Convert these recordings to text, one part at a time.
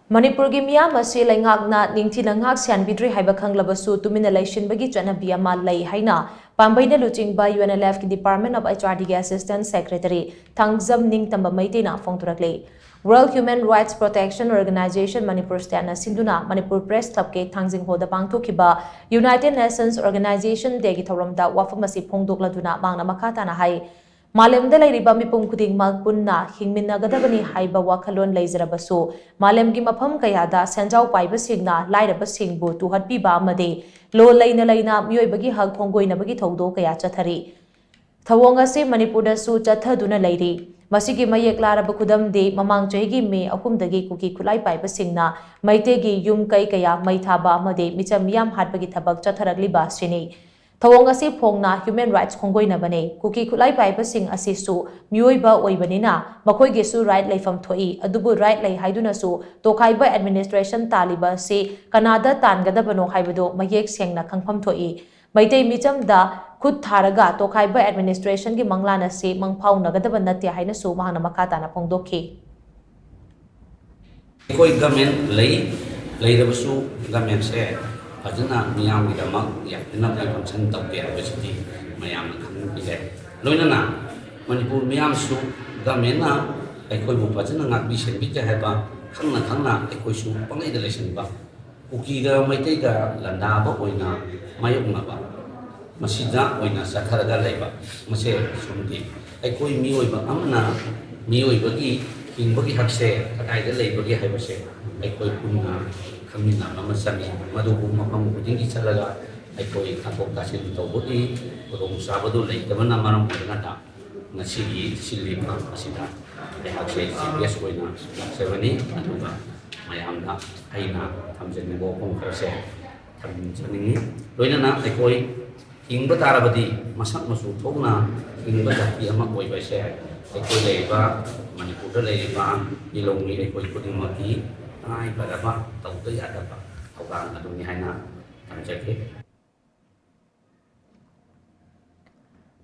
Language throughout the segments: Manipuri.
Manipur gi Meeyam Asi Leingak na Ningthina Ngak Senbidre haiba Khanglabasu Tuminna leishinbagi Chatnabi ama lei haina Pambei na luchingba UNLF ki Department of HRD ki Assistant Secretary Thangjam Ningtamba Meitei na phongdorakli. World Human Rights Protection Organization Manipur State na sinduna Manipur Press Club ke Thangjing hoda pangthokiba United Nations Organization Day ki thoramda wafam asi phongdokladuna mangna makata na hai Malemda lairiba mipum khudingmak punna hingminnagadabani haiba wakhalon leizarabasu malemgi mafam kayada senjau paibasingna lairabasingbu tuhatpiba amade lo leina mioibagi hak phonggoinabagi thongdo kaya chathari thawong ase Manipurda su chathaduna leiri masigi mayek laraba khudamde mamang chahigi me ahumdagi kuki khulai paibasingna Meitei gi yum kai kaya maithaba amade micham yam hatbagi thabak chatharagliba sini Thawong asi phongna human rights khonggoina bane kuki khulai paibasing asi su mioiba oibanina makhoi ge su right leifam thoi adubu right lei haiduna su tokhaiba administration taliba se kanada tangadabano haibado mayek sengna khangpham thoi Meitei micham da khut tharaga tokhaiba administration gi manglana se mangphau nagadaba natya haina su mahana makata na phongdokhi koi government lei government se Fajana Meeyam ki damak yakna function tawke abasiti mayam khang bile loinana Manipur Meeyam su government na aikoi bu fajana ngak bi shenbidre haiba khangna aikoi su pangai da leisinba uki ga Meitei ga landa ba oina mayok na ba masida oina satharaga leiba mase sumdi aikoi mioiba amna mioibagi hingbagi hakse kadai da leibagi haibase aikoi punna Kamina nama sami madubu mapam kudingi chalaga aikoi kakok kasil tawbudi kurung sabadu lei teman nama orang berkata nasi silima asida hakse CBS koina sevani aduga mayamna haina thamjani bo pong kase thamjani loina na aikoi ingba tarabadi masak masu thongna ingba jati ama koi baise aikoi leiba Manipur leiba ilongi aikoi kuding maki ai pada tawte ada ba orang aduni haina tamjake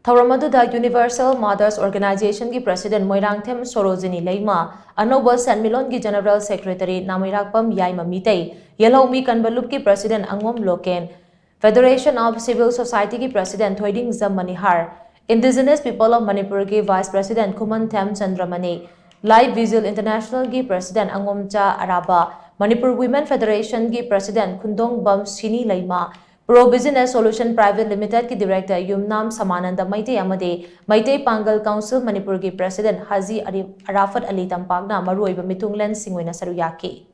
Thawramaduda Universal Mothers Organization ki President Moirangthem Sorojini Leima Anoba Sanmilon ki General Secretary Namirakpam Yaima Meitei Yellomi Kanbalup ki President Angom Loken Federation of Civil Society ki President Thoiding Zamanihar Indigenous People of Manipur ki Vice President Kuman Them Chandramani Live Visual International ki President Angomcha Araba, Manipur Women Federation ki President Khundong Bam Sini Leima, Pro Business Solution Private Limited ki Director Yumnam Samananda Meitei amade, Meitei Pangal Council Manipur ki President Haji Arafat Ali Tampakna Maruiba Mitunglen Singwena Saruyaki.